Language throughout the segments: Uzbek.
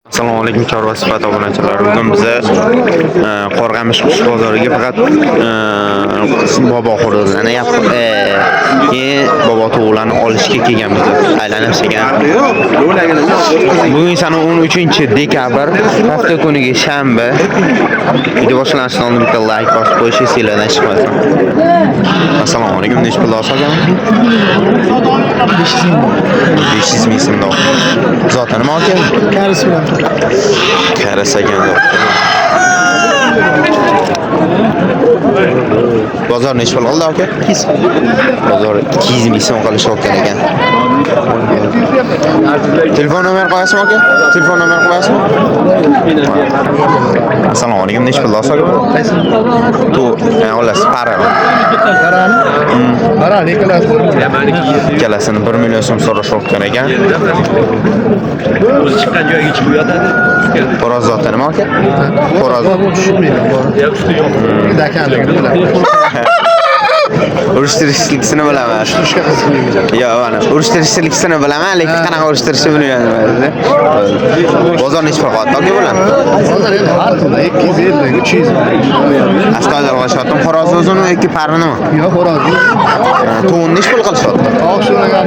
Assalomu alaykum chorva sifat obunachilar. Bugun biz Qo'rg'amish qush bozoriga faqat bobo xudolarni bobo to'g'larni olishga kelganmiz. Aylanib ekan. Bugun sana 13-dekabr, hafta kuniga shanba. Video boshlanishidan oldin bitta like bosib qo'yishingiz sizlardan chiqmasin. Assalomu alaykum. Nech pul olsagan? 500 ming so'm. Zotan nima ekan? Karis bilan. Karasagan. Bozor nech pul oldi aka? 200. Bozor 200 ming so'm qilishayotgan ekan. Telefon nomer qo'yasizmi aka? Telefon nomer qo'yasizmi? Assalomu alaykum. Nech pul olsa aka? Tu, olasiz para. Qarani? Qara, Ikkalasini 1 million so'm so'rashayotgan ekan. O'zi chiqqan joyga chiqib yotadi. Xo'roz zoti nima aka? Xo'roz. Dakanligini bilaman. Urishtirishlikni bilaman. Turishga qiziqmayman. Yo'q, mana urishtirishlikni bilaman, lekin qanaqa urishtirishni bilmayman. Bozor nech pul qotdi aka bilan? Hozir endi har xil 250, 300. Astoydil qo'shyaptim. Xo'roz o'zini yoki parinimi? Yo'q, xo'roz. To'g'ni nech pul qilishyapti? Oqsholagan.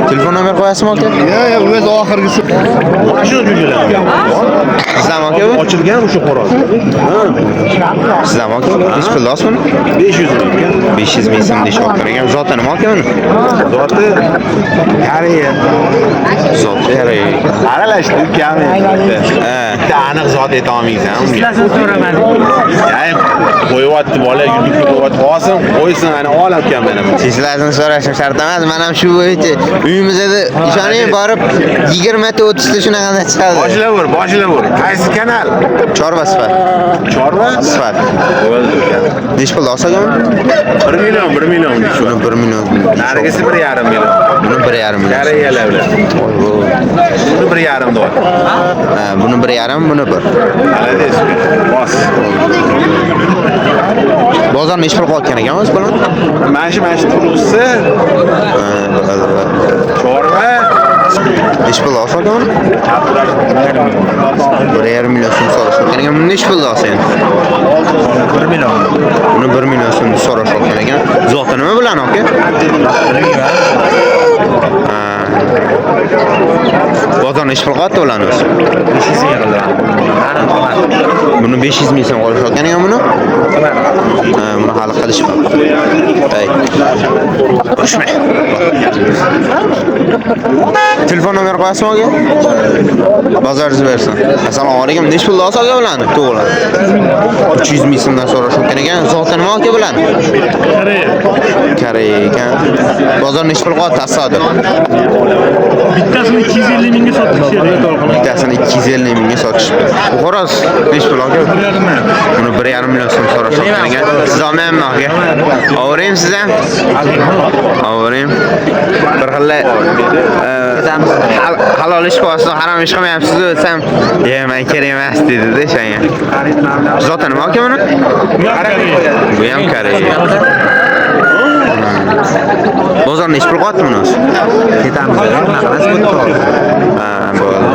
Telefon nomer qo'yasizmi aka? Yo'q, o'z oxirgisi. Mana shu joylar. Sizlarmi aka bu? Ochilgan o'sha xo'roz. Sizlarmi aka? Nech pul olsin? 500 ming. 500 ming so'm deyishayotgan ekan. Zoti nima aka buni? Zoti Koreya. Zoti Koreya. Aralashdi ukami. Bitta aniq zot ayta olmaysan. Sizlardan so'raman. Ya'ni qo'yyapti bola, YouTube'ga qo'yyapti. Olsin, qo'ysin, mana olarkan mana. Sizlardan so'rashim shart emas. Men ham shu bo'yicha uyimizda ishoning borib 20 ta 30 ta shunaqadan chiqadi. Boshlab. Qaysi kanal? Chorva sifat. Chorva? Sifat. Nech pul olsagan? 1 million. Buni 1 million. Narigisi 1,5 million. Buni 1,5 million. Koreyalar bilan. Buni 1,5 dolar. Ha, buni 1,5, buni 1. Молодец. Bos. Bozor nech pul qotgan ekan o'z bilan? Mana shu turg'isi. Chorva. Nech pul olsagan? 1,5 million so'm so'rashayotgan ekan. Nech pul olsan? 1 million. Buni 1 million so'm so'rashayotgan ekan. Zoti nima bilan aka? Bozor nech pul qotdi ularni o'zi? 500 ming qildi. Buni 500 ming so'm qolishayotgan ekan buni. Buni hali qilishmadi. Ey. Qo'shma. Telefon nomer qo'yasizmi aka? Bozoringiz bersin. Assalomu alaykum. Nech pul olsa aka ularni? To'g'ri. 300 ming so'mdan so'rashayotgan ekan. Zoti nima aka bular? Koreya ekan. Bozor nech pul qotdi asodir? Bittasini 250 mingga sotdik. Bittasini 250 mingga sotish. Xo'roz nech pul aka? Buni 1,5 million so'm so'rashayotgan ekan. Siz olmayapmi aka? Ovuring siz ham? Ovuring. Bir xilla halol ish qilyapsiz, harom ish qilmayapsiz desam, "Men kerak emas" dedi-da o'shanga. Zoti nima aka buni? Bu ham Koreya. Bozor nech pul qotdi buni? Ketamiz. Ha, bo'ldi.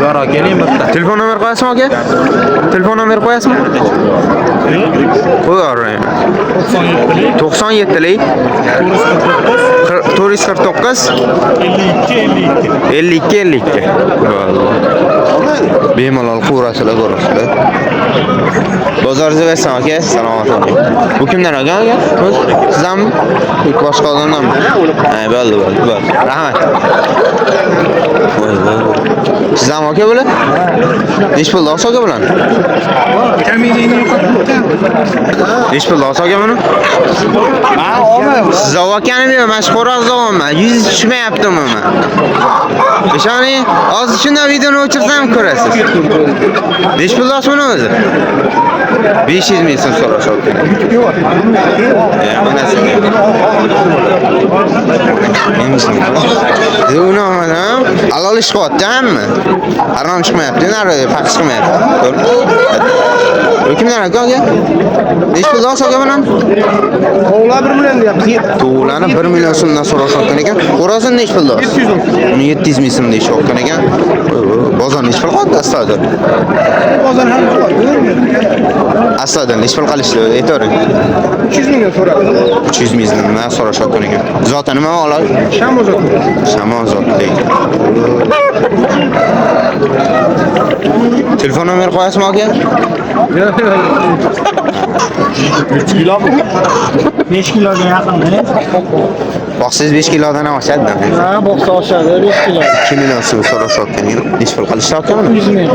Yora keling bitta. Telefon nomer qo'yasizmi aka? Telefon nomer qo'yasizmi? Qo'ying. 97lik 449 52 bemalol qo'rasizlar ko'rasizlar. Bozoringizni bersin aka. Salomat bo'ling. Bu kimdan olgan aka? Sizlarmi? Boshqa odamdanmi? Ha, bo'ldi. Rahmat. Sizlarmi aka bular? Nech pul olsa aka bular? Nech pul olsa aka buni? Siz olganimni men xo'roz olaman. Yuzi tushmayaptimi men? Ishoni, hozir shunday videoni o'chirsam ko'rasiz. Nech pul olsa buni o'zi? 500 ming so'm so'rashyapti. Mana shu. Uni mana halol ish qilyapti hamma. Harom chiqmayapti, nari farq chiqmayapti. Kimlar aka? Necha pul olsa mana? Tovlar 1 million deyapti. To'g'lani 1 million so'mdan so'rashayotgan ekan. Qo'rasin necha pul olsa? 700 ming so'm deyishayotgan ekan. Bozor necha pul qoldi aslida? Bozor ham qoldi. Aslida necha pul qolishdi? Aytavering. 300 ming so'radi. 300 ming so'mdan so'rashayotgan ekan. Zoti nima oladi? Shamol zot. Shamol zoti. Telefon nomer qo'yasizmi aka? 3 kilo. 5 kiloga yaqin. Boqsiz 5 kilodan ham oshadi. Ha, boqsa oshadi 5 kilo. 2 million so'm so'rashayotgan ekan. Necha pul qilishyapti buni? 100 ming.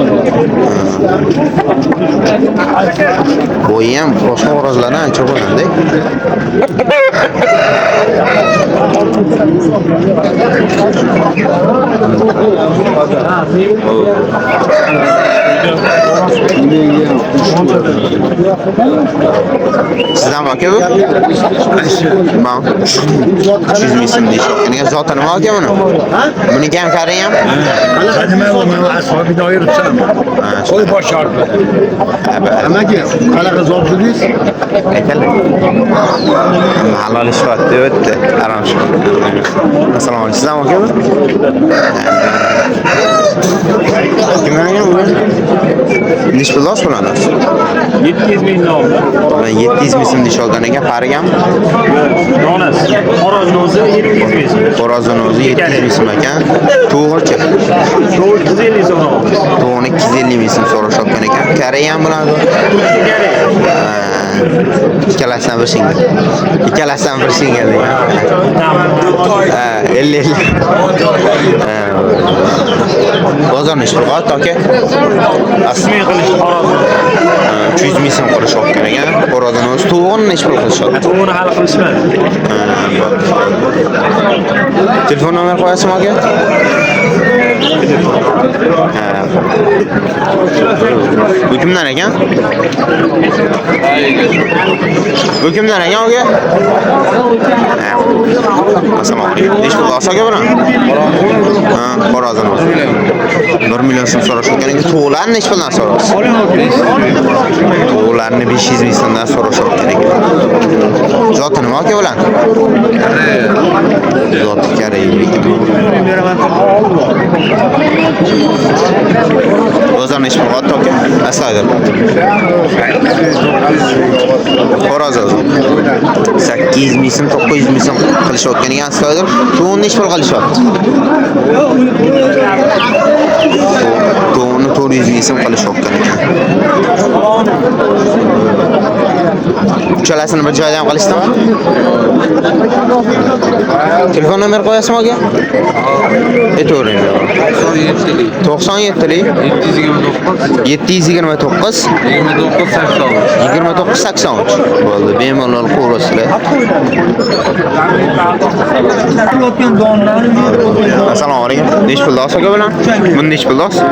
Bo'yi ham boshqa xo'rozlardan ancha bo'lganda. Sizdan aka bu? Mam. 300 ming so'm deyishayotgan ekan. Zoti nima aka buni? Buniki ham Koreya ham? Nima bu men ashabi doiracham. Qo'y boshardi. Nimaga? Qanaqa zot dedingiz? Aytaylik. Halol ish qilyapti, o'tdi. Harom ish. Assalomu alaykum. Sizdan aka bu? Kimlarga bu? Necha pul olsa bo'ladi? 700 ming oldi. 700 ming so'm deyishayotgan ekan. Pariga ham? Donasi. Xo'rozni o'zi 700 ming. Xo'rozni o'zi 700 ming so'm ekan. To'g'richi. 250 so'm oldi. To'g'rini 250 ming so'm so'rashayotgan ekan. Koreya ham bo'ladi. Ikkalasidan bir single. Ikkalasidan bir single degan. Ha, 50. Bozor necha pul qoldi aka? Asmiy qilish xo'rozni. 300 ming so'm qilishayotgan ekan. Xo'rozni o'zi to'g'rini necha pul qilishyapti? To'g'rini hal qilishmadi. Telefon nomer qo'yasizmi aka? Bu kimdan ekan? Bu kimdan ekan aka? Assalomu alaykum. Necha pul olsa aka buni? Ha, xo'rozni o'zi. 1 million so'm so'rashayotgan ekan. To'g'larni necha puldan so'raysiz? To'g'larni 500 ming so'mdan so'rashayotgan ekan. Zoti nima aka bilan? Zoti Koreya. Bozor necha pul qoldi aka? Aslida. Xo'rozni 800 ming so'm, 900 ming so'm qilishayotgan ekan aslida. To'g'rini necha pul qilishyapti? To'g'rini 400 ming so'm qilishayotgan ekan. Uchalasini bir joydan qilishdimi? Telefon nomer qo'yasizmi aka? Aytavering. 97lik 729 2980. Bo'ldi, bemalol qo'rasizlar. Assalomu alaykum. Necha pul olsa aka bilan? Buni necha pul olsa?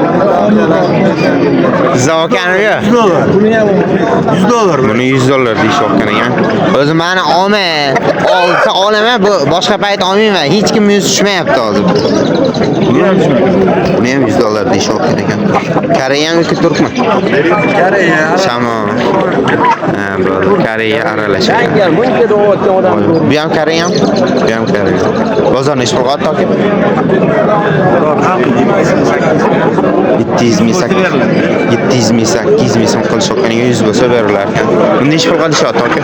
Zavokaniga $100. Buni $100 deyishayotgan ekan. O'zi meni olmay, olsa olaman, bu boshqa payt olmayman. Hech kim yuz tushmayapti hozir. Buni ham $100 deyishayotgan ekan. Koreya yoki turkmi? Koreya. Shamol. Ha, bo'ldi. Koreya aralashadi. Bu ham Koreya? Bu ham Koreya. Bozor necha pul qoldi aka? 700 ming 800 ming so'm qilishayotgan ekan, 100 bo'lsa berilar ekan. Buni necha pul qilishyapti aka?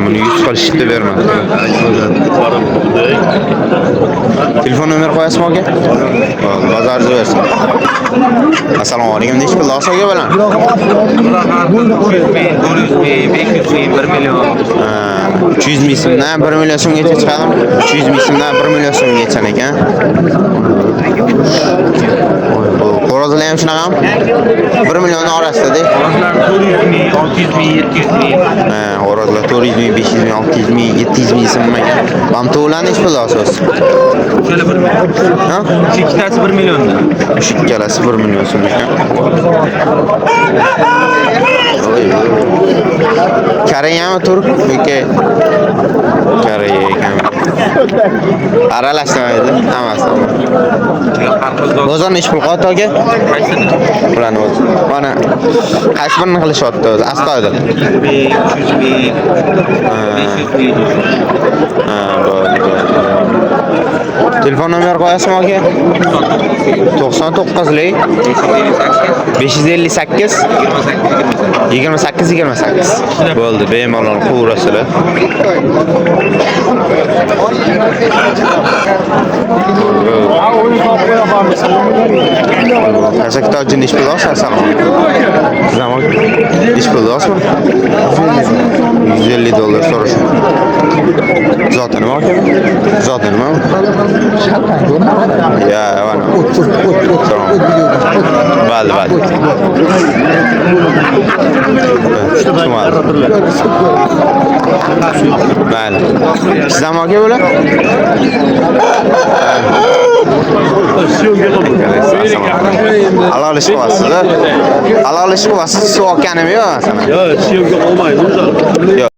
Buni 100 qilishibdi bermadi. Telefon nomer qo'yasizmi aka? Bozorda bersin. Assalomu alaykum. Necha pul olsa aka bilan? 1 million. 300 ming so'mdan 1 million so'mgacha chiqadimi? 300 ming so'mdan 1 million so'mgacha ekan. Voy, bu Xo'rozlar ham shunaqami? 1 million orasida-da. Xorozlar 400 ming, 600 ming, 700 ming. Ha, xo'rozlar 400 ming, 500 ming, 600 ming, 700 ming sinmagan. Mamto'larni ish puli asos. Ikkala 1 million. Ha? Ikkitasi 1 millionda. Shu ikkalasi 1 million so'm ekan. Oy. Koreyami turk yoki Koreya ekan. Aralashmaydi hammasi. Bozorni ish pul qotdi aka. Qaysini? Bularni o'zi. Mana qaysi birini qilishyapti o'zi? Astoydil. 200 ming, 300 ming, 500 ming. Ha, bo'ldi. Telefon nomer qo'yasizmi aka? 99lik 558 28. Bo'ldi, bemalol qo'yasizlar. Qasakda ish puli olsa Zaman ish puli olsa $150 so'rash. Zotini nima aka? Zotini nima? Ya, mana. Bo'ldi. Mayli. Sizdan aka bo'la? Halol ish qilyapsiz-a? Halol ish qilyapsiz, suv olganim yo'q. Yo'q, siyovga olmaydi. Yo'q.